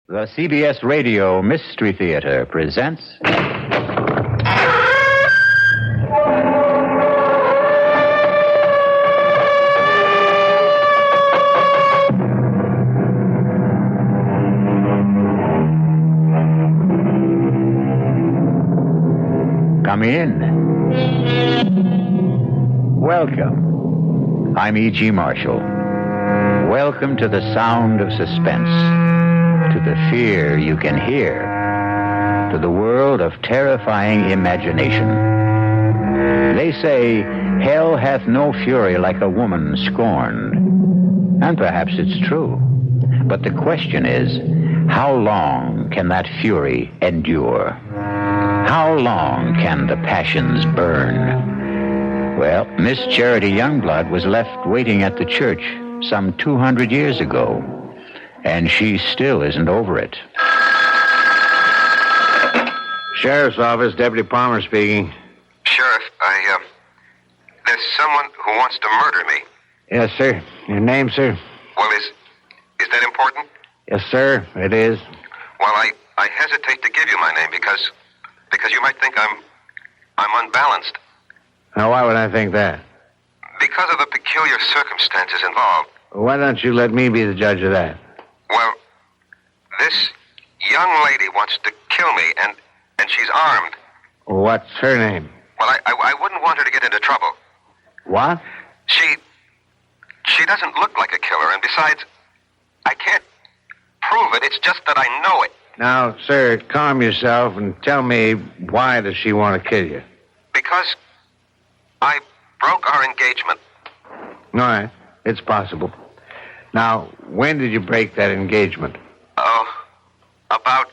The CBS Radio Mystery Theater presents... Come in. Welcome. I'm E.G. Marshall. Welcome to the sound of suspense, to the fear you can hear, to the world of terrifying imagination. They say, hell hath no fury like a woman scorned. And perhaps it's true. But the question is, how long can that fury endure? How long can the passions burn? Well, Miss Charity Youngblood was left waiting at the church some 200 years ago, and she still isn't over it. Sheriff's Office, Deputy Palmer speaking. Sheriff, there's someone who wants to murder me. Yes, sir. Your name, sir? Well, is that important? Yes, sir, it is. Well, I hesitate to give you my name because you might think I'm unbalanced. Now, why would I think that? Because of the peculiar circumstances involved. Why don't you let me be the judge of that? Well, this young lady wants to kill me, and she's armed. What's her name? Well, I wouldn't want her to get into trouble. What? She doesn't look like a killer, and besides, I can't prove it. It's just that I know it. Now, sir, calm yourself and tell me, why does she want to kill you? Because I broke our engagement. All right, it's possible. Now, when did you break that engagement? Oh, about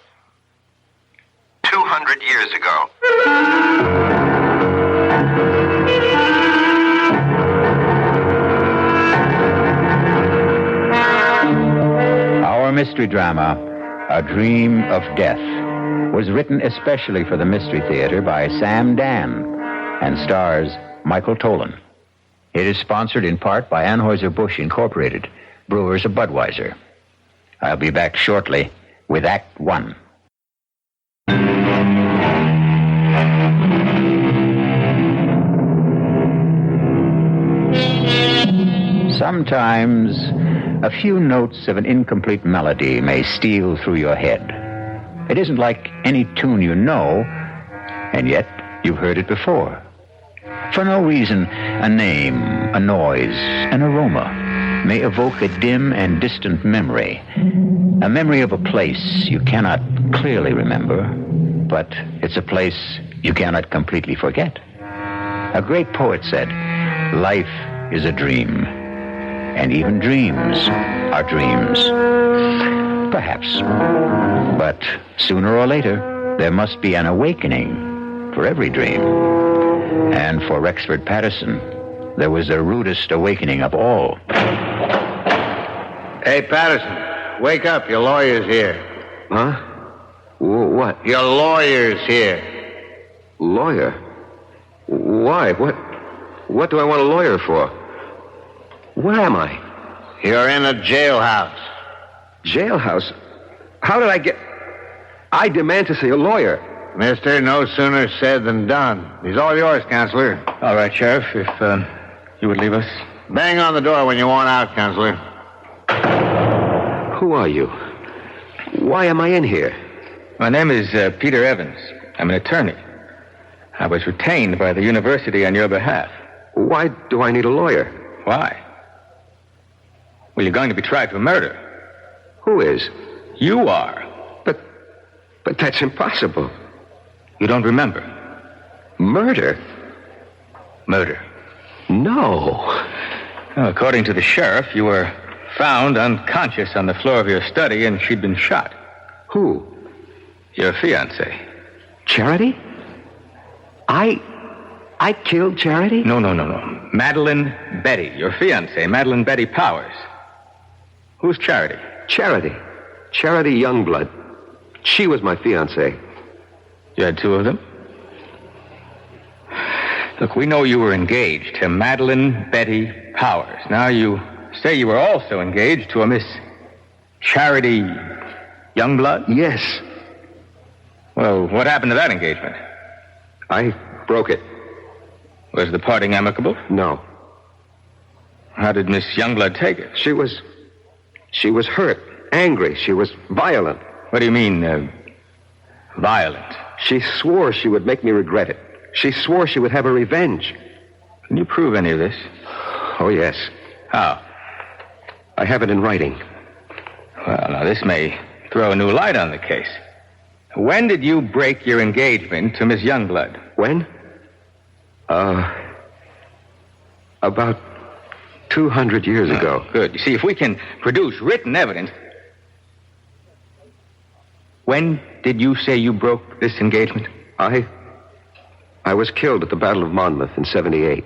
200 years ago. Our mystery drama, A Dream of Death, was written especially for the Mystery Theater by Sam Dan and stars Michael Tolan. It is sponsored in part by Anheuser-Busch Incorporated, brewers of Budweiser. I'll be back shortly with Act One. Sometimes a few notes of an incomplete melody may steal through your head. It isn't like any tune you know, and yet you've heard it before. For no reason, a name, a noise, an aroma may evoke a dim and distant memory. A memory of a place you cannot clearly remember, but it's a place you cannot completely forget. A great poet said, "Life is a dream, and even dreams are dreams." Perhaps. But sooner or later, there must be an awakening for every dream. And for Rexford Patterson, there was the rudest awakening of all. Hey, Patterson, wake up. Your lawyer's here. Huh? What? Your lawyer's here. Lawyer? Why? What do I want a lawyer for? Where am I? You're in a jailhouse. Jailhouse? How did I get... I demand to see a lawyer. Mister, no sooner said than done. He's all yours, Counselor. All right, Sheriff, if you would leave us. Bang on the door when you want out, Counselor. Who are you? Why am I in here? My name is Peter Evans. I'm an attorney. I was retained by the university on your behalf. Why do I need a lawyer? Why? Well, you're going to be tried for murder. Who is? You are. But that's impossible. You don't remember? Murder? Murder. No. Well, according to the sheriff, you were found unconscious on the floor of your study and she'd been shot. Who? Your fiancée. Charity? I killed Charity? No. Madeline Betty, your fiancée, Madeline Betty Powers. Who's Charity? Charity Youngblood. She was my fiancée. You had two of them? Look, we know you were engaged to Madeline Betty Powers. Now you say you were also engaged to a Miss Charity Youngblood? Yes. Well, what happened to that engagement? I broke it. Was the parting amicable? No. How did Miss Youngblood take it? She was hurt, angry. She was violent. What do you mean, violent? She swore she would make me regret it. She swore she would have a revenge. Can you prove any of this? Oh, yes. How? I have it in writing. Well, now, this may throw a new light on the case. When did you break your engagement to Miss Youngblood? When? About 200 years ago. Good. You see, if we can produce written evidence... When did you say you broke this engagement? I was killed at the Battle of Monmouth in 78.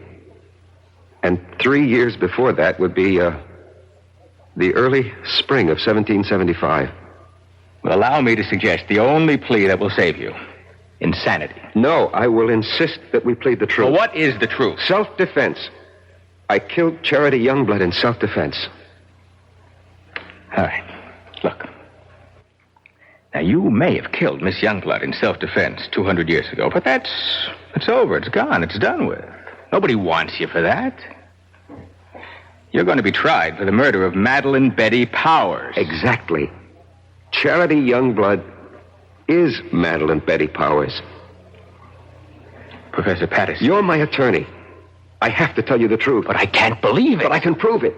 And 3 years before that would be, the early spring of 1775. Well, allow me to suggest the only plea that will save you. Insanity. No, I will insist that we plead the truth. Well, what is the truth? Self-defense. I killed Charity Youngblood in self-defense. All right. Look. Now, you may have killed Miss Youngblood in self-defense 200 years ago, but it's over. It's gone. It's done with. Nobody wants you for that. You're going to be tried for the murder of Madeline Betty Powers. Exactly. Charity Youngblood is Madeline Betty Powers. Professor Patterson. You're my attorney. I have to tell you the truth. But I can't believe it. But I can prove it.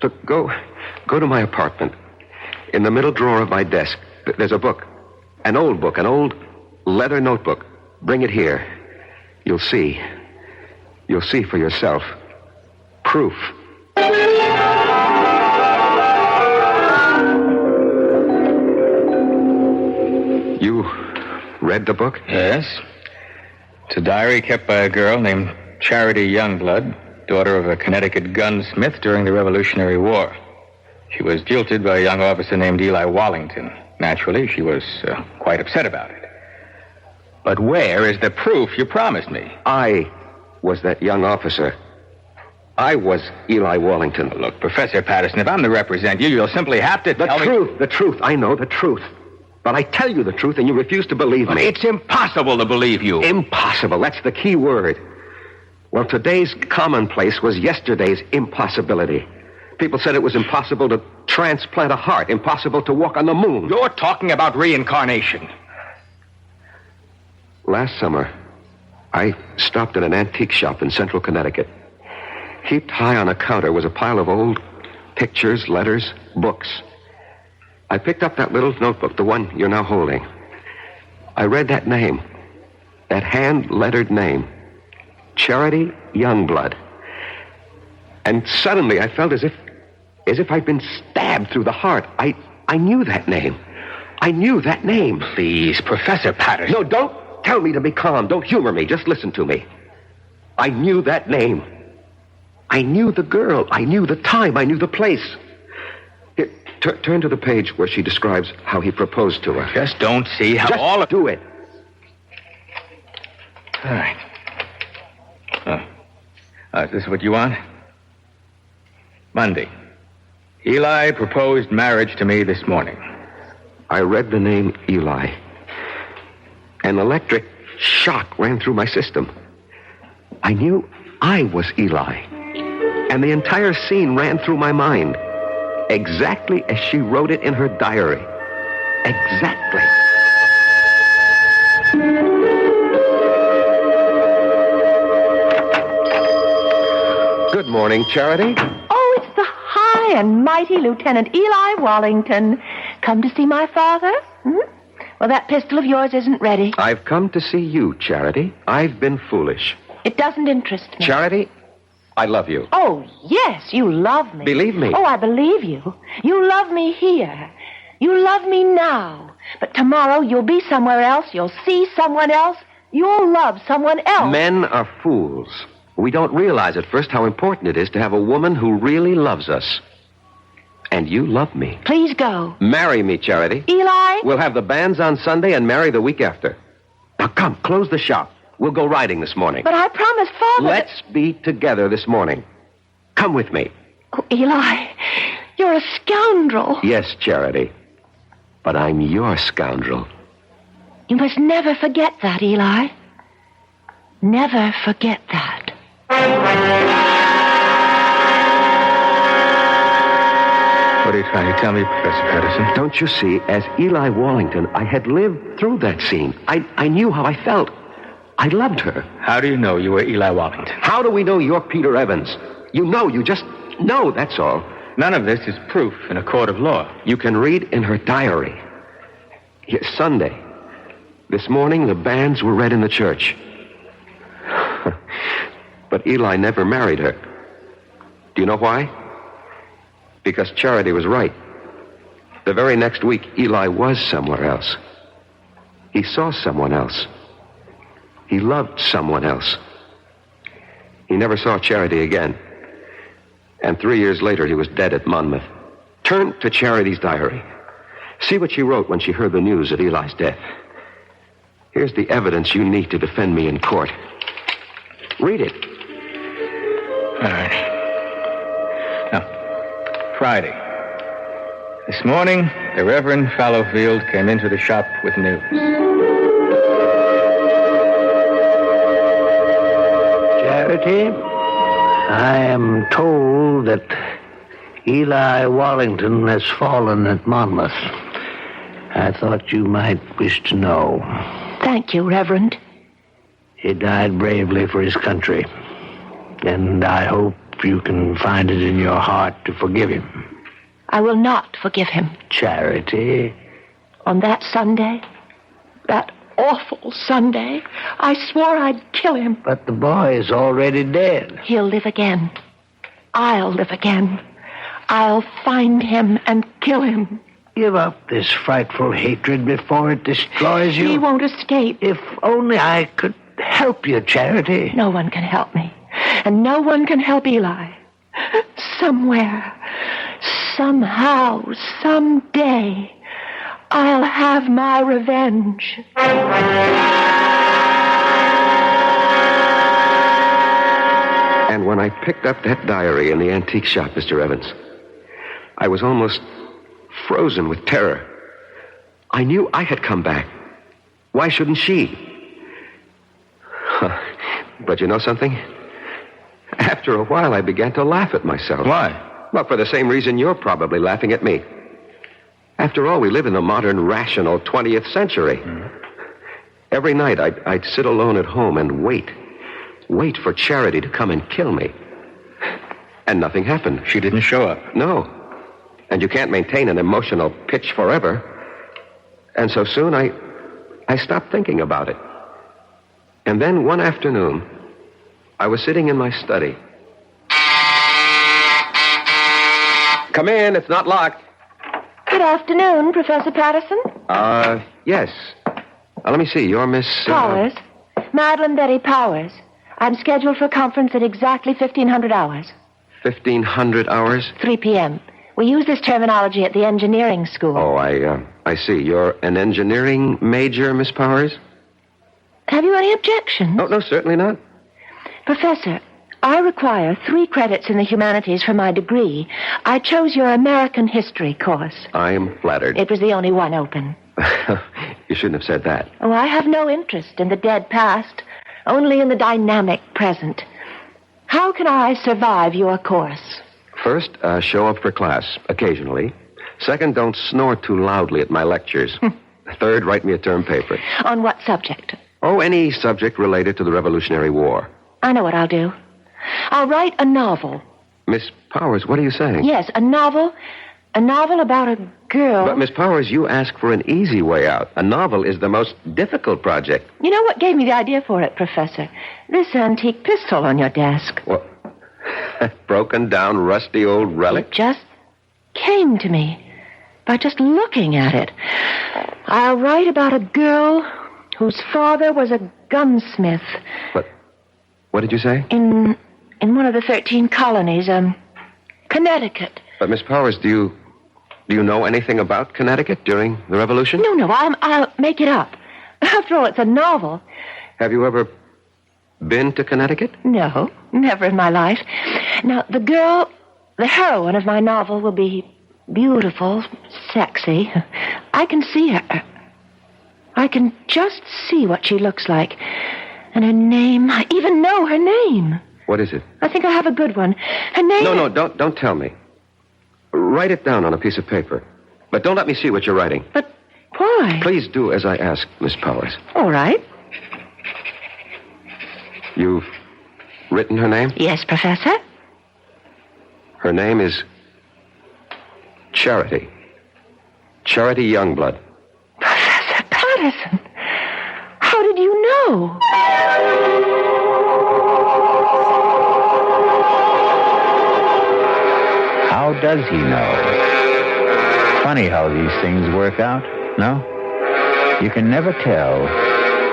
Look, go to my apartment. In the middle drawer of my desk, there's a book. An old book, an old leather notebook. Bring it here. You'll see. You'll see for yourself. Proof. You read the book? Yes. It's a diary kept by a girl named Charity Youngblood, daughter of a Connecticut gunsmith during the Revolutionary War. She was jilted by a young officer named Eli Wallington. Naturally, she was quite upset about it. But where is the proof you promised me? I was that young officer. I was Eli Wallington. Look, Professor Patterson, if I'm to represent you, you'll simply have to tell me... The truth. I know the truth. But I tell you the truth and you refuse to believe me. It's impossible to believe you. Impossible. That's the key word. Well, today's commonplace was yesterday's impossibility. People said it was impossible to transplant a heart, impossible to walk on the moon. You're talking about reincarnation. Last summer, I stopped at an antique shop in central Connecticut. Heaped high on a counter was a pile of old pictures, letters, books. I picked up that little notebook, the one you're now holding. I read that name, that hand-lettered name, Charity Youngblood. And suddenly I felt as if I'd been stabbed through the heart. I knew that name. I knew that name. Please, Professor Patterson. No, don't tell me to be calm. Don't humor me. Just listen to me. I knew that name. I knew the girl. I knew the time. I knew the place. Here, turn to the page where she describes how he proposed to her. Just don't see how Just all of... do it. All right. Is this what you want? Monday. Eli proposed marriage to me this morning. I read the name Eli. An electric shock ran through my system. I knew I was Eli. And the entire scene ran through my mind. Exactly as she wrote it in her diary. Exactly. Good morning, Charity. Oh, it's the high and mighty Lieutenant Eli Wallington. Come to see my father? Well, that pistol of yours isn't ready. I've come to see you, Charity. I've been foolish. It doesn't interest me. Charity, I love you. Oh, yes, you love me. Believe me. Oh, I believe you. You love me here. You love me now. But tomorrow you'll be somewhere else. You'll see someone else. You'll love someone else. Men are fools. We don't realize at first how important it is to have a woman who really loves us. And you love me. Please go. Marry me, Charity. Eli? We'll have the banns on Sunday and marry the week after. Now, come, close the shop. We'll go riding this morning. But I promised Father... Let's be together this morning. Come with me. Oh, Eli, you're a scoundrel. Yes, Charity. but I'm your scoundrel. You must never forget that, Eli. Never forget that. What are you trying to tell me, Professor Patterson? Don't you see, as Eli Wallington, I had lived through that scene. I knew how I felt. I loved her. How do you know you were Eli Wallington? How do we know you're Peter Evans? You just know, that's all. None of this is proof in a court of law. You can read in her diary. Yes, Sunday. This morning, the banns were read in the church. But Eli never married her. Do you know why? Because Charity was right. The very next week, Eli was somewhere else. He saw someone else. He loved someone else. He never saw Charity again. And 3 years later, he was dead at Monmouth. Turn to Charity's diary. See what she wrote when she heard the news of Eli's death. Here's the evidence you need to defend me in court. Read it. All right. Now, Friday. This morning, the Reverend Fallowfield came into the shop with news. Charity, I am told that Eli Wallington has fallen at Monmouth. I thought you might wish to know. Thank you, Reverend. He died bravely for his country, and I hope you can find it in your heart to forgive him. I will not forgive him. Charity. On that Sunday, that awful Sunday, I swore I'd kill him. But the boy is already dead. He'll live again. I'll live again. I'll find him and kill him. Give up this frightful hatred before it destroys you. He won't escape. If only I could help you, Charity. No one can help me. And no one can help Eli. Somewhere, somehow, someday, I'll have my revenge. And when I picked up that diary in the antique shop, Mr. Evans, I was almost frozen with terror. I knew I had come back. Why shouldn't she? But you know something? After a while, I began to laugh at myself. Why? Well, for the same reason you're probably laughing at me. After all, we live in the modern, rational 20th century. Mm-hmm. Every night, I'd sit alone at home and wait for Charity to come and kill me. And nothing happened. She didn't show up. No. And you can't maintain an emotional pitch forever. And so soon, I stopped thinking about it. And then one afternoon, I was sitting in my study. Come in, it's not locked. Good afternoon, Professor Patterson. Yes. Let me see, you're Miss... Powers. Madeline Betty Powers. I'm scheduled for a conference at exactly 1500 hours. 1500 hours? 3 p.m. We use this terminology at the engineering school. Oh, I see. You're an engineering major, Miss Powers? Have you any objections? Oh, no, certainly not. Professor, I require 3 credits in the humanities for my degree. I chose your American history course. I am flattered. It was the only one open. You shouldn't have said that. Oh, I have no interest in the dead past, only in the dynamic present. How can I survive your course? First, show up for class, occasionally. Second, don't snore too loudly at my lectures. Third, write me a term paper. On what subject? Oh, any subject related to the Revolutionary War. I know what I'll do. I'll write a novel. Miss Powers, what are you saying? Yes, a novel. A novel about a girl. But, Miss Powers, you ask for an easy way out. A novel is the most difficult project. You know what gave me the idea for it, Professor? This antique pistol on your desk. What? Broken down, rusty old relic? It just came to me by just looking at it. I'll write about a girl whose father was a gunsmith. What did you say? In one of the 13 colonies, Connecticut. But, Miss Powers, do you know anything about Connecticut during the Revolution? No, I'll make it up. After all, it's a novel. Have you ever been to Connecticut? No, never in my life. Now, the heroine of my novel will be beautiful, sexy. I can see her. I can just see what she looks like. And her name, I even know her name. What is it? I think I have a good one. Her name... No, don't tell me. Write it down on a piece of paper. But don't let me see what you're writing. But why? Please do as I ask, Miss Powers. All right. You've written her name? Yes, Professor. Her name is Charity. Charity Youngblood. Professor Patterson, how did you know? How does he know? Funny how these things work out, no? You can never tell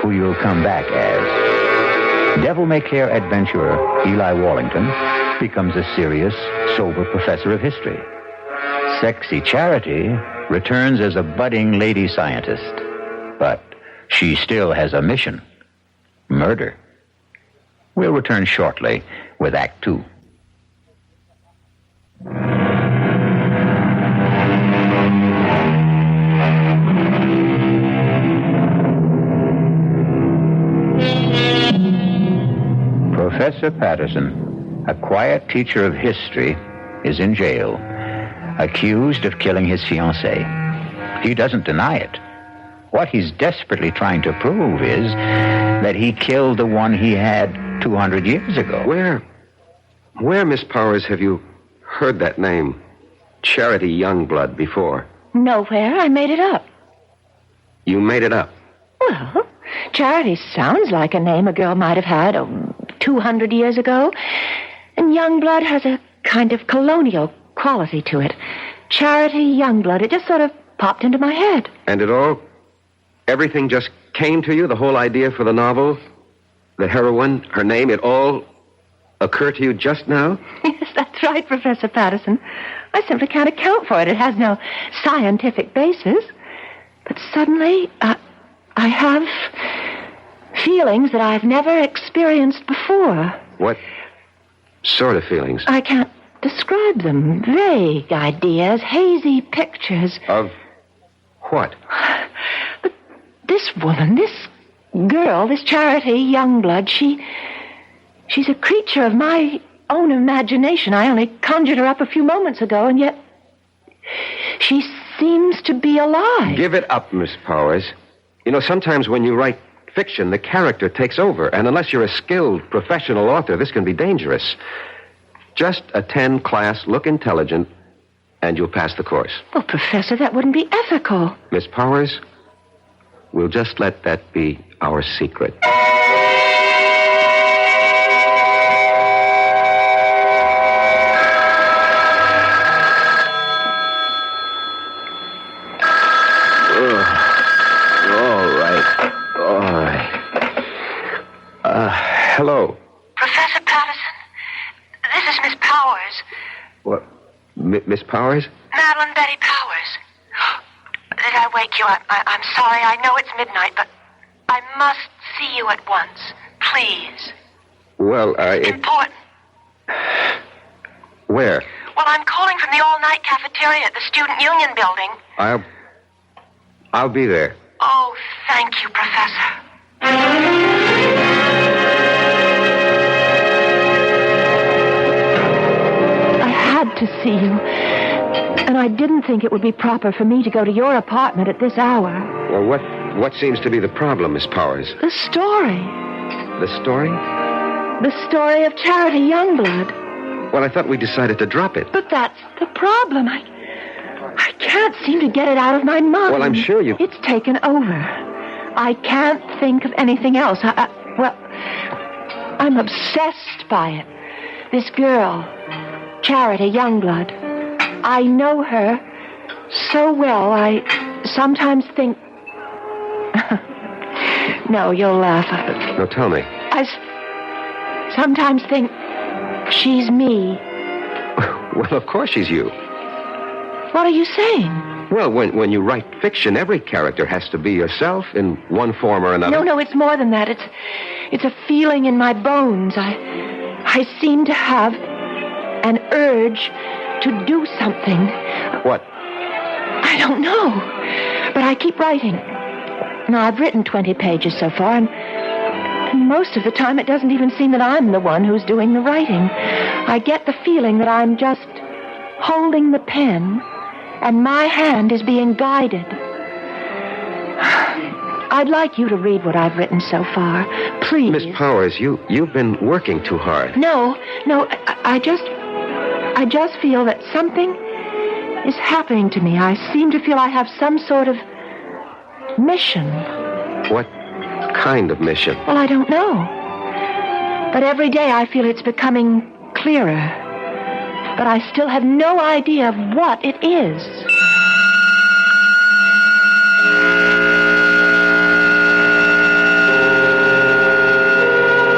who you'll come back as. Devil-may-care adventurer Eli Wallington becomes a serious, sober professor of history. Sexy Charity returns as a budding lady scientist. But she still has a mission. Murder. We'll return shortly with Act 2. Professor Patterson, a quiet teacher of history, is in jail, accused of killing his fiancée. He doesn't deny it. What he's desperately trying to prove is that he killed the one he had 200 years ago. Where, Miss Powers, have you heard that name, Charity Youngblood, before? Nowhere. I made it up. You made it up? Well, Charity sounds like a name a girl might have had 200 years ago. And Youngblood has a kind of colonial quality to it. Charity Youngblood. It just sort of popped into my head. And everything just came to you, the whole idea for the novel, the heroine, her name, it all occurred to you just now? Yes, that's right, Professor Patterson. I simply can't account for it. It has no scientific basis. But suddenly, I have feelings that I've never experienced before. What sort of feelings? I can't describe them. Vague ideas, hazy pictures. Of what? But this woman, this girl, this Charity Youngblood, she's a creature of my own imagination. I only conjured her up a few moments ago, and yet she seems to be alive. Give it up, Miss Powers. You know, sometimes when you write fiction, the character takes over, and unless you're a skilled professional author, this can be dangerous. Just attend class, look intelligent, and you'll pass the course. Well, Professor, that wouldn't be ethical. Miss Powers, we'll just let that be our secret. Hello. Professor Patterson, this is Miss Powers. What? Miss Powers? Madeline Betty Powers. Did I wake you? I'm sorry. I know it's midnight, but I must see you at once. Please. Well, Important. Where? Well, I'm calling from the all-night cafeteria at the Student Union building. I'll be there. Oh, thank you, Professor. To see you. And I didn't think it would be proper for me to go to your apartment at this hour. Well, what seems to be the problem, Miss Powers? The story. The story? The story of Charity Youngblood. Well, I thought we decided to drop it. But that's the problem. I can't seem to get it out of my mind. Well, I'm sure you... It's taken over. I can't think of anything else. Well, I'm obsessed by it. This girl... Charity Youngblood. I know her so well, I sometimes think... No, you'll laugh. No, tell me. I sometimes think she's me. Well, of course she's you. What are you saying? Well, when you write fiction, every character has to be yourself in one form or another. No, it's more than that. It's a feeling in my bones. I seem to have an urge to do something. What? I don't know. But I keep writing. Now, I've written 20 pages so far, and most of the time it doesn't even seem that I'm the one who's doing the writing. I get the feeling that I'm just holding the pen, and my hand is being guided. I'd like you to read what I've written so far. Please. Miss Powers, you've been working too hard. No, I just feel that something is happening to me. I seem to feel I have some sort of mission. What kind of mission? Well, I don't know. But every day I feel it's becoming clearer. But I still have no idea of what it is.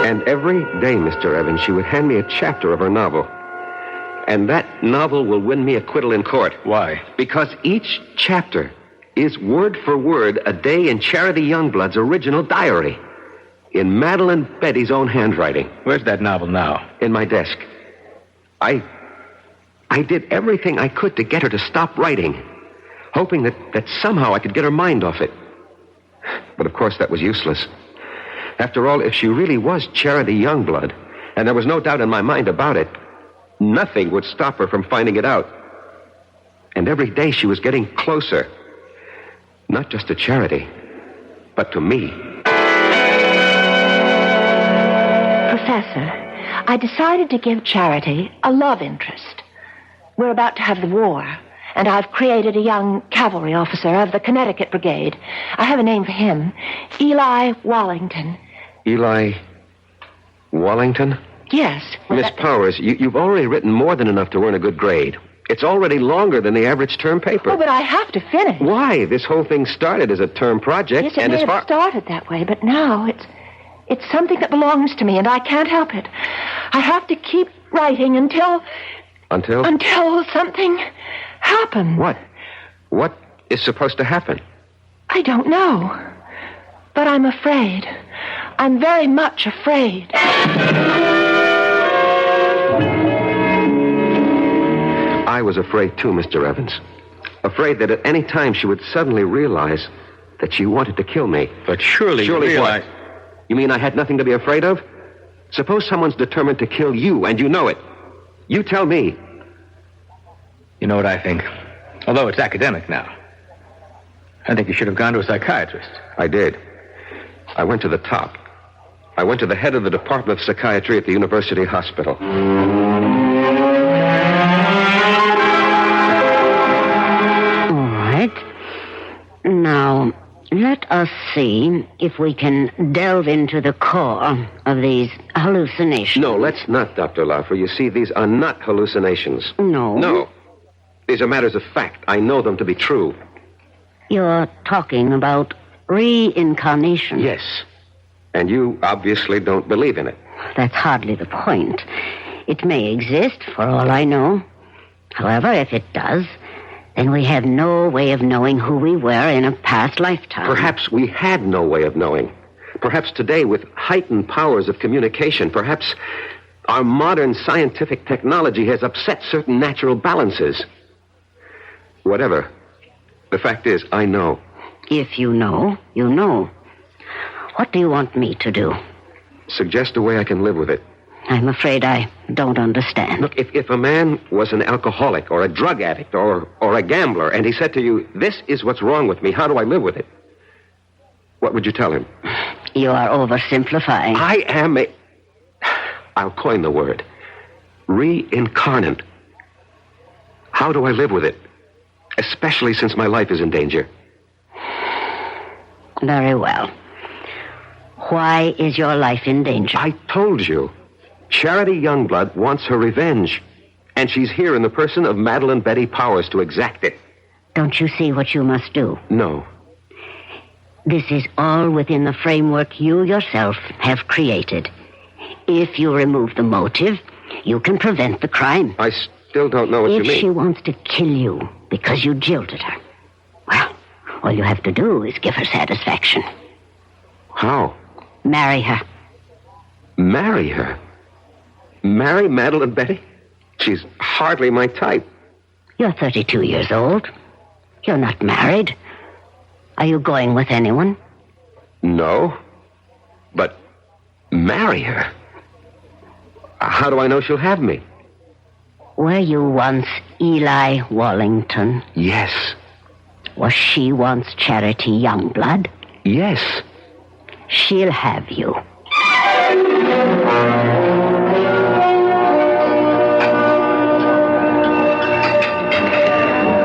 And every day, Mr. Evans, she would hand me a chapter of her novel. And that novel will win me acquittal in court. Why? Because each chapter is word for word a day in Charity Youngblood's original diary. In Madeline Betty's own handwriting. Where's that novel now? In my desk. I did everything I could to get her to stop writing, hoping that somehow I could get her mind off it. But of course that was useless. After all, if she really was Charity Youngblood, and there was no doubt in my mind about it, nothing would stop her from finding it out. And every day she was getting closer. Not just to Charity, but to me. Professor, I decided to give Charity a love interest. We're about to have the war, and I've created a young cavalry officer of the Connecticut Brigade. I have a name for him, Eli Wallington. Eli Wallington? Yes. Miss Powers, you've already written more than enough to earn a good grade. It's already longer than the average term paper. Oh, but I have to finish. Why? This whole thing started as a term project. Yes, it may have started that way, but now it's something that belongs to me, and I can't help it. I have to keep writing until... Until? Until something happens. What? What is supposed to happen? I don't know. But I'm afraid. I'm very much afraid. I was afraid too, Mr. Evans. Afraid that at any time she would suddenly realize that she wanted to kill me. But surely what? You mean I had nothing to be afraid of? Suppose someone's determined to kill you, and you know it. You tell me. You know what I think? Although it's academic now. I think you should have gone to a psychiatrist. I did. I went to the top. I went to the head of the Department of Psychiatry at the University Hospital. All right. Now, let us see if we can delve into the core of these hallucinations. No, let's not, Dr. Laufer. You see, these are not hallucinations. No? No. These are matters of fact. I know them to be true. You're talking about reincarnation. Yes. And you obviously don't believe in it. That's hardly the point. It may exist, for all I know. However, if it does, then we have no way of knowing who we were in a past lifetime. Perhaps we had no way of knowing. Perhaps today, with heightened powers of communication, perhaps our modern scientific technology has upset certain natural balances. Whatever. The fact is, I know. If you know, you know. What do you want me to do? Suggest a way I can live with it. I'm afraid I don't understand. Look, if a man was an alcoholic or a drug addict or a gambler, and he said to you, this is what's wrong with me, how do I live with it? What would you tell him? You are oversimplifying. I am I'll coin the word. Reincarnate. How do I live with it? Especially since my life is in danger. Very well. Why is your life in danger? I told you. Charity Youngblood wants her revenge. And she's here in the person of Madeline Betty Powers to exact it. Don't you see what you must do? No. This is all within the framework you yourself have created. If you remove the motive, you can prevent the crime. I still don't know what you mean. If she wants to kill you because you jilted her, well, all you have to do is give her satisfaction. How? Marry her. Marry her? Marry Madeline Betty? She's hardly my type. You're 32 years old. You're not married. Are you going with anyone? No. But marry her? How do I know she'll have me? Were you once Eli Wallington? Yes. Was she once Charity Youngblood? Yes. She'll have you.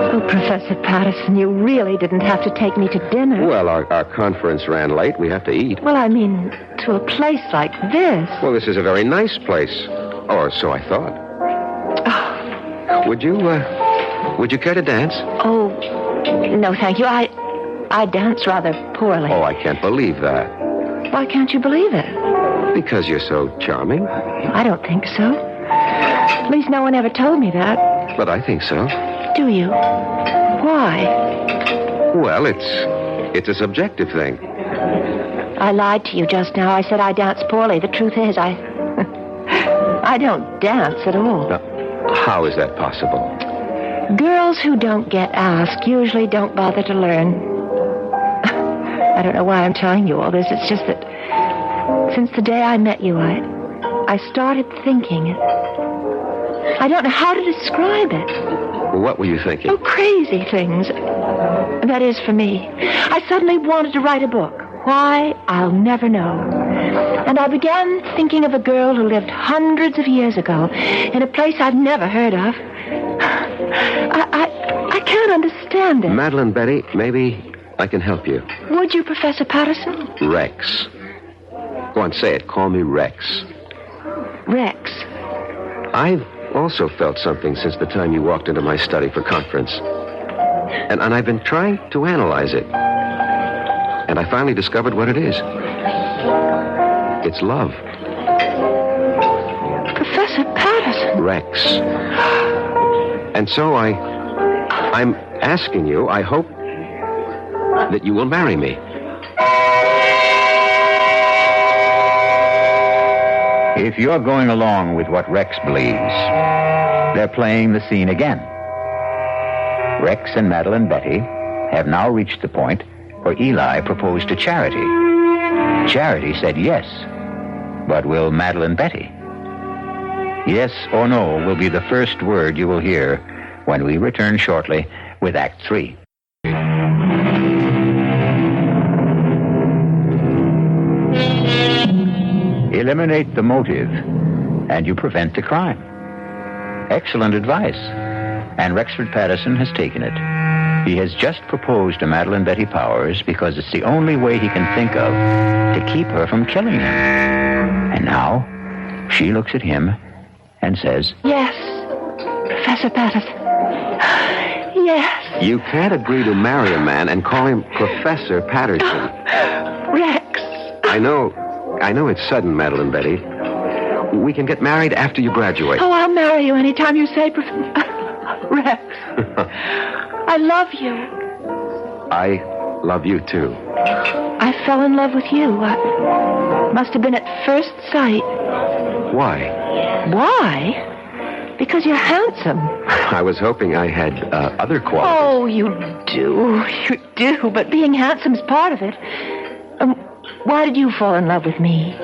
Oh, Professor Patterson, you really didn't have to take me to dinner. Well, our conference ran late. We have to eat. Well, I mean, to a place like this. Well, this is a very nice place. Or so I thought. Would you care to dance? Oh, no, thank you. I dance rather poorly. Oh, I can't believe that. Why can't you believe it? Because you're so charming. I don't think so. At least no one ever told me that. But I think so. Do you? Why? Well, it's a subjective thing. I lied to you just now. I said I dance poorly. The truth is, I don't dance at all. Now, how is that possible? Girls who don't get asked usually don't bother to learn. I don't know why I'm telling you all this. It's just that since the day I met you, I started thinking it. I don't know how to describe it. What were you thinking? Oh, crazy things. That is, for me. I suddenly wanted to write a book. Why, I'll never know. And I began thinking of a girl who lived hundreds of years ago in a place I've never heard of. I can't understand it. Madeline Betty, maybe I can help you. Would you, Professor Patterson? Rex. Go on, say it. Call me Rex. Rex. I've also felt something since the time you walked into my study for conference. And I've been trying to analyze it. And I finally discovered what it is. It's love. Professor Patterson. Rex. And so I'm asking you, I hope that you will marry me. If you're going along with what Rex believes, they're playing the scene again. Rex and Madeline Betty have now reached the point where Eli proposed to Charity. Charity said yes, but will Madeline Betty? Yes or no will be the first word you will hear when we return shortly with Act 3. Eliminate the motive, and you prevent the crime. Excellent advice, and Rexford Patterson has taken it. He has just proposed to Madeline Betty Powers because it's the only way he can think of to keep her from killing him. And now, she looks at him and says, Yes, Professor Patterson. Yes. You can't agree to marry a man and call him Professor Patterson. Rex. I know it's sudden, Madeline Betty. We can get married after you graduate. Oh, I'll marry you anytime you say, Rex. I love you. I love you, too. I fell in love with you. Must have been at first sight. Why? Why? Because you're handsome. I was hoping I had other qualities. Oh, you do. You do. But being handsome's part of it. Why did you fall in love with me?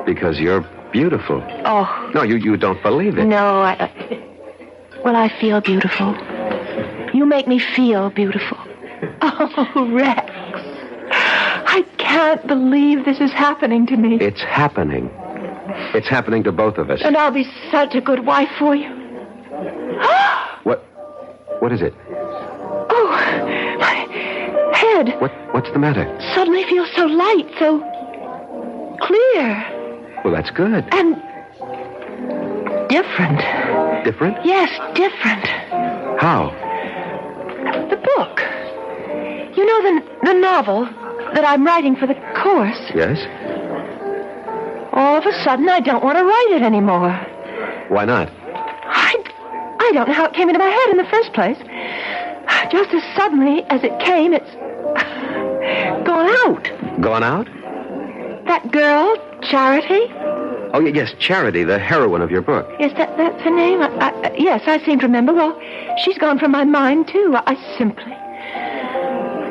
Because you're beautiful. Oh. No, you don't believe it. No, well, I feel beautiful. You make me feel beautiful. Oh, Rex. I can't believe this is happening to me. It's happening. It's happening to both of us. And I'll be such a good wife for you. What is it? Oh, my head. What's the matter? Suddenly feels so light, so clear. Well, that's good. And different. Different? Yes, different. How? The book. You know the novel that I'm writing for the course? Yes? All of a sudden, I don't want to write it anymore. Why not? I don't know how it came into my head in the first place. Just as suddenly as it came, it's gone out. Gone out? That girl, Charity, Oh, yes, Charity, the heroine of your book. Yes, that's her name. Yes, I seem to remember. Well, she's gone from my mind, too. I simply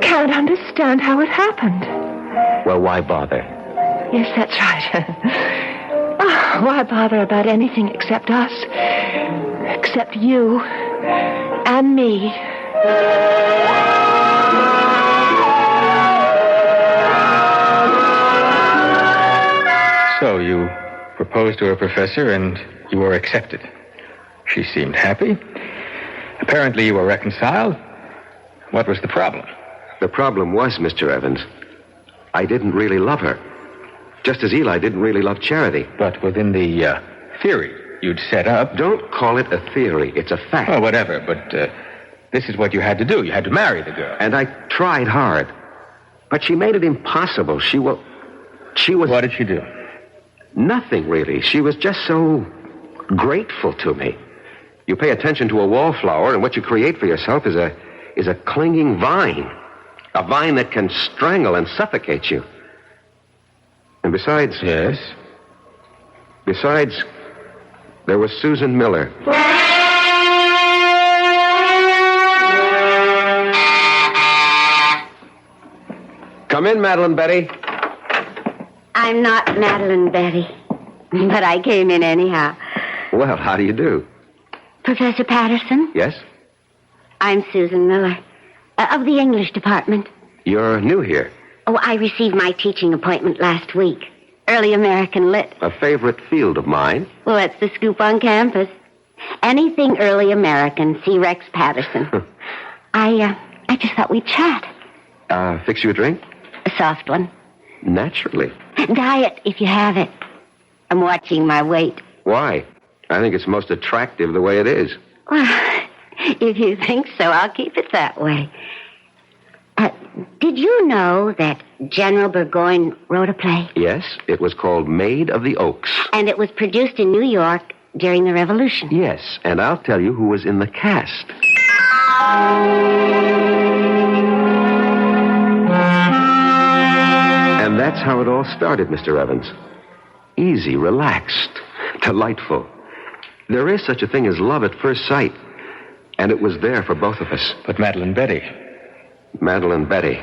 can't understand how it happened. Well, why bother? Yes, that's right. Oh, why bother about anything except us? Except you and me. So you proposed to a professor and you were accepted. She seemed happy. Apparently you were reconciled. What was the problem? The problem was, Mr. Evans, I didn't really love her. Just as Eli didn't really love Charity. But within the theory you'd set up... Don't call it a theory. It's a fact. Oh, whatever, but this is what you had to do. You had to marry the girl. And I tried hard. But she made it impossible. She was... What did she do? Nothing, really. She was just so grateful to me. You pay attention to a wallflower, and what you create for yourself is a clinging vine. A vine that can strangle and suffocate you. And besides... Yes? Besides, there was Susan Miller. Come in, Madeline Betty. I'm not Madeline Betty, but I came in anyhow. Well, how do you do? Professor Patterson? Yes? I'm Susan Miller, of the English department. You're new here. Oh, I received my teaching appointment last week. Early American Lit. A favorite field of mine. Well, that's the scoop on campus. Anything early American, see Rex Patterson. I just thought we'd chat. Fix you a drink? A soft one. Naturally. Diet, if you have it. I'm watching my weight. Why? I think it's most attractive the way it is. Well, if you think so, I'll keep it that way. Did you know that General Burgoyne wrote a play? Yes, it was called Maid of the Oaks. And it was produced in New York during the Revolution. Yes, and I'll tell you who was in the cast. And that's how it all started, Mr. Evans. Easy, relaxed, delightful. There is such a thing as love at first sight. And it was there for both of us. But Madeline Betty... Madeline Betty.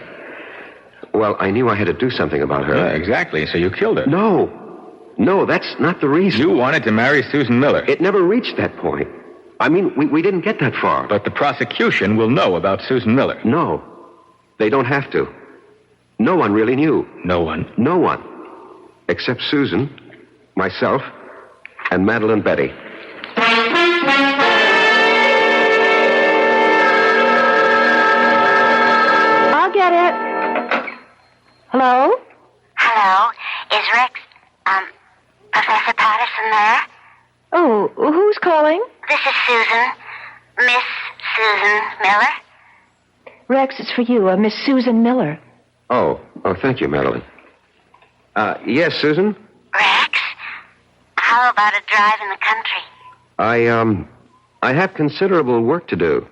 Well, I knew I had to do something about her. Yeah, exactly. So you killed her. No, that's not the reason. You wanted to marry Susan Miller. It never reached that point. I mean, we didn't get that far. But the prosecution will know about Susan Miller. No, they don't have to. No one really knew. No one? No one. Except Susan, myself, and Madeline Betty. Get it. Hello? Hello? Is Rex, Professor Patterson there? Oh, who's calling? This is Susan. Miss Susan Miller. Rex, it's for you, Miss Susan Miller. Oh, thank you, Madeline. Yes, Susan? Rex, how about a drive in the country? I have considerable work to do.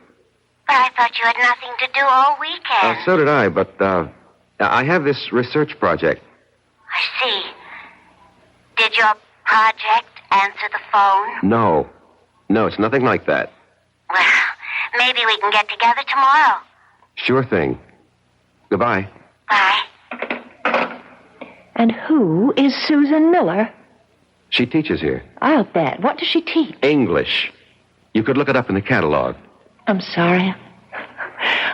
But I thought you had nothing to do all weekend. So did I, but, I have this research project. I see. Did your project answer the phone? No, it's nothing like that. Well, maybe we can get together tomorrow. Sure thing. Goodbye. Bye. And who is Susan Miller? She teaches here. I'll bet. What does she teach? English. You could look it up in the catalog. I'm sorry.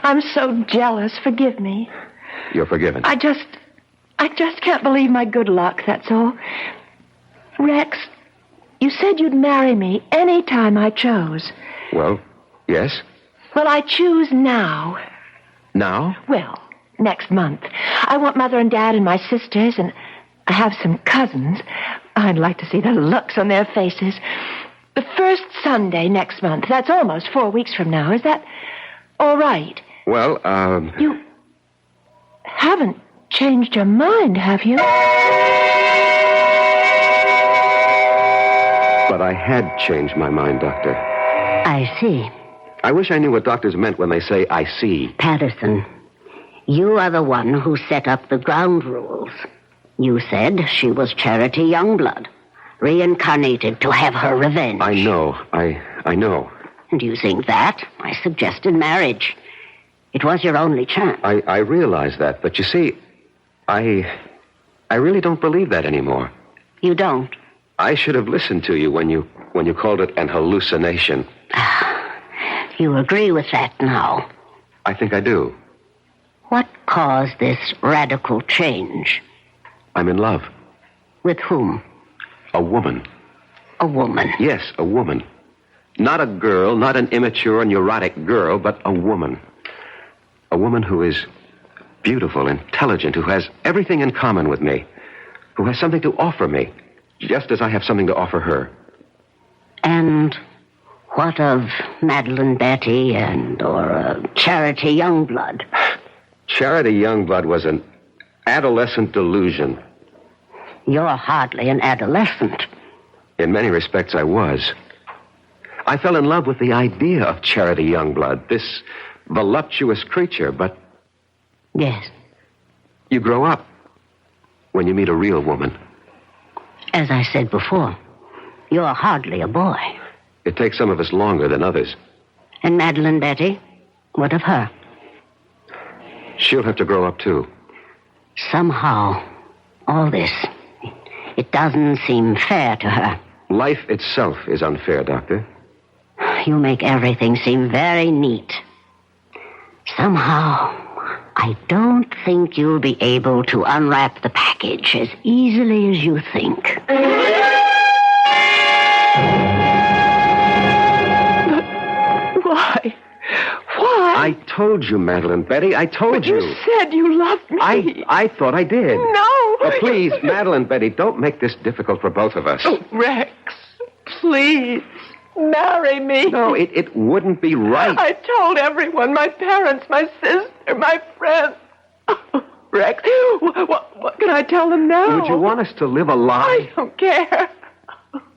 I'm so jealous. Forgive me. You're forgiven. I just can't believe my good luck, that's all. Rex, you said you'd marry me any time I chose. Well, yes. Well, I choose now. Now? Well, next month. I want Mother and Dad and my sisters, and I have some cousins. I'd like to see the looks on their faces. The first Sunday next month. That's almost 4 weeks from now. Is that all right? Well, You haven't changed your mind, have you? But I had changed my mind, Doctor. I see. I wish I knew what doctors meant when they say, I see. Patterson, you are the one who set up the ground rules. You said she was Charity Youngblood. reincarnated to have her revenge. I know. I know. And using that, I suggested marriage. It was your only chance. I realize that, but you see, I really don't believe that anymore. You don't? I should have listened to you when you called it an hallucination. You agree with that now? I think I do. What caused this radical change? I'm in love. With whom? A woman. A woman? Yes, a woman. Not a girl, not an immature, neurotic girl, but a woman. A woman who is beautiful, intelligent, who has everything in common with me, who has something to offer me, just as I have something to offer her. And what of Madeline Betty or Charity Youngblood? Charity Youngblood was an adolescent delusion. You're hardly an adolescent. In many respects, I was. I fell in love with the idea of Charity Youngblood, this voluptuous creature, but... Yes. You grow up when you meet a real woman. As I said before, you're hardly a boy. It takes some of us longer than others. And Madeline Betty? What of her? She'll have to grow up, too. Somehow, all this, it doesn't seem fair to her. Life itself is unfair, Doctor. You make everything seem very neat. Somehow, I don't think you'll be able to unwrap the package as easily as you think. But why? Why? I told you, Madeline Betty. I told you. You said you loved me. I thought I did. No. Oh, please, Madeline Betty, don't make this difficult for both of us. Oh, Rex, please, marry me. No, it wouldn't be right. I told everyone, my parents, my sister, my friends. Oh, Rex, what can I tell them now? Would you want us to live a lie? I don't care.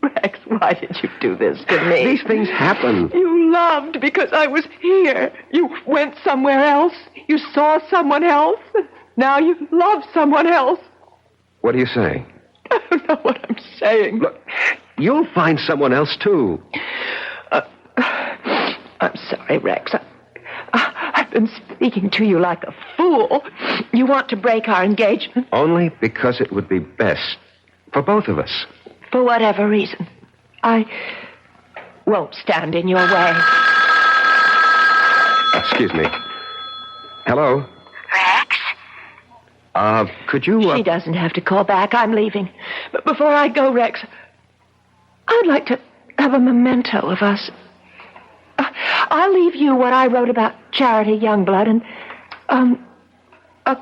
Rex, why did you do this to me? These things happen. You loved because I was here. You went somewhere else. You saw someone else. Now you love someone else. What are you saying? I don't know what I'm saying. Look, you'll find someone else, too. I'm sorry, Rex. I've been speaking to you like a fool. You want to break our engagement? Only because it would be best for both of us. For whatever reason. I won't stand in your way. Excuse me. Hello? Rex? Could you... She doesn't have to call back. I'm leaving. But before I go, Rex, I'd like to have a memento of us. I'll leave you what I wrote about Charity Youngblood, and,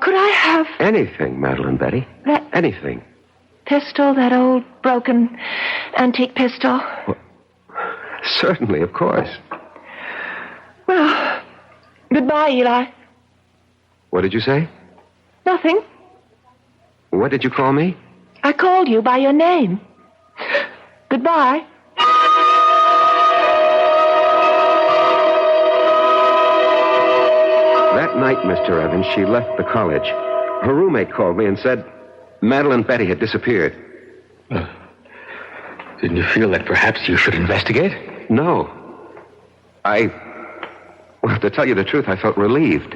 could I have... Anything, Madeline Betty. That... Anything. Pistol, that old, broken, antique pistol? Well, certainly, of course. Well, goodbye, Eli. What did you say? Nothing. What did you call me? I called you by your name. Goodbye. That night, Mr. Evans, she left the college. Her roommate called me and said Madeline Betty had disappeared. Didn't you feel that perhaps you should investigate? No. Well, to tell you the truth, I felt relieved.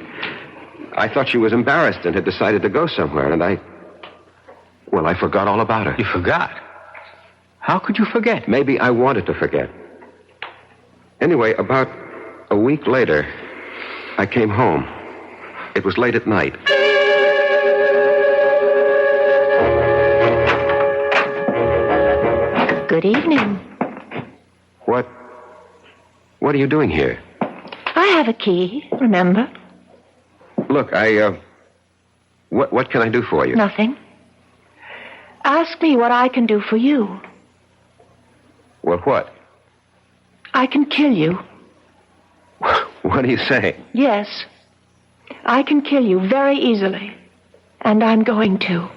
I thought she was embarrassed and had decided to go somewhere, and I forgot all about her. You forgot? How could you forget? Maybe I wanted to forget. Anyway, about a week later, I came home. It was late at night. Good evening. What are you doing here? I have a key, remember? Look, what can I do for you? Nothing. Ask me what I can do for you. Well, what? I can kill you. What are you saying? Yes. I can kill you very easily. And I'm going to.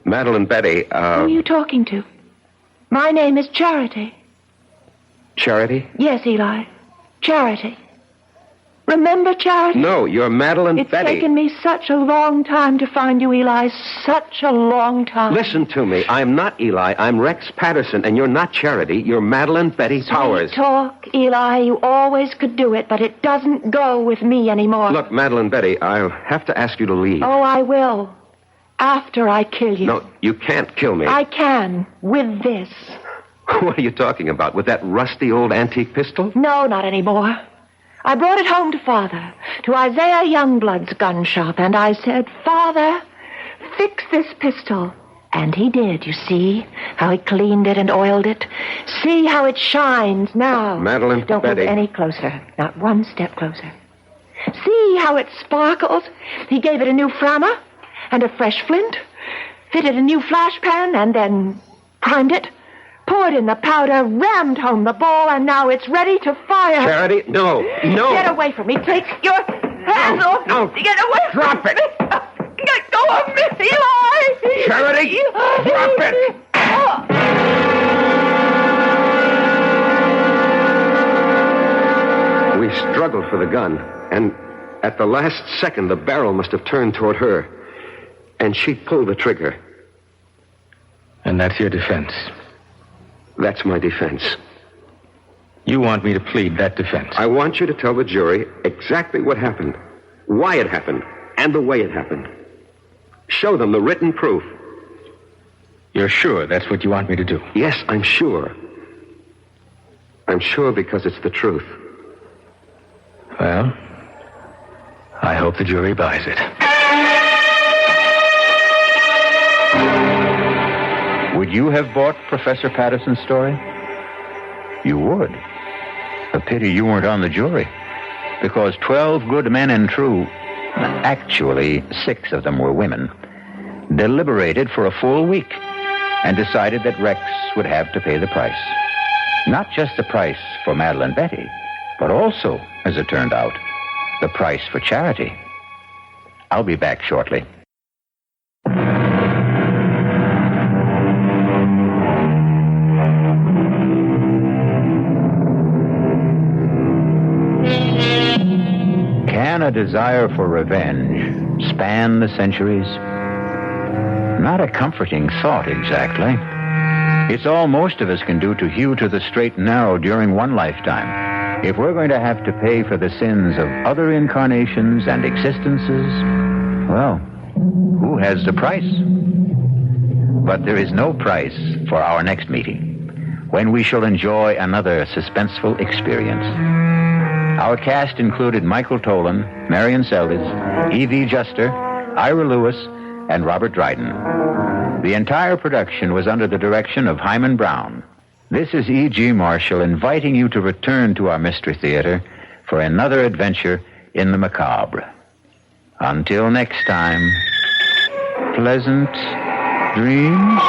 Madeline Betty, Who are you talking to? My name is Charity. Charity? Yes, Eli. Charity. Remember, Charity? No, you're Madeline It's Betty. taken me such a long time to find you, Eli. Such a long time. Listen to me. I'm not Eli. I'm Rex Patterson, and you're not Charity. You're Madeline Betty Powers. Sweet talk, Eli. You always could do it, but it doesn't go with me anymore. Look, Madeline Betty, I'll have to ask you to leave. Oh, I will. After I kill you. No, you can't kill me. I can. With this. What are you talking about? With that rusty old antique pistol? No, not anymore. I brought it home to Father, to Isaiah Youngblood's gun shop, and I said, Father, fix this pistol. And he did, you see, how he cleaned it and oiled it. See how it shines now. Madeline Don't Betty. move any closer, not one step closer. See how it sparkles. He gave it a new frammer and a fresh flint, fitted a new flash pan, and then primed it. Poured in the powder, rammed home the ball, and now it's ready to fire. Charity, no. Get away from me. Take your hands off. No. Get away Drop from it. me. Let go of me, Eli. Charity, Eli. drop it. We struggled for the gun, and at the last second, the barrel must have turned toward her, and she pulled the trigger. And that's your defense. That's my defense. You want me to plead that defense? I want you to tell the jury exactly what happened, why it happened, and the way it happened. Show them the written proof. You're sure that's what you want me to do? Yes, I'm sure. I'm sure because it's the truth. Well, I hope the jury buys it. Would you have bought Professor Patterson's story? You would. A pity you weren't on the jury. Because 12 good men and true, actually 6 of them were women, deliberated for a full week and decided that Rex would have to pay the price. Not just the price for Madeline Betty, but also, as it turned out, the price for Charity. I'll be back shortly. Can a desire for revenge span the centuries? Not a comforting thought, exactly. It's all most of us can do to hew to the straight and narrow during one lifetime. If we're going to have to pay for the sins of other incarnations and existences, well, who has the price? But there is no price for our next meeting, when we shall enjoy another suspenseful experience. Our cast included Michael Tolan, Marion Seldes, E.V. Juster, Ira Lewis, and Robert Dryden. The entire production was under the direction of Hyman Brown. This is E.G. Marshall inviting you to return to our Mystery Theater for another adventure in the macabre. Until next time, pleasant dreams.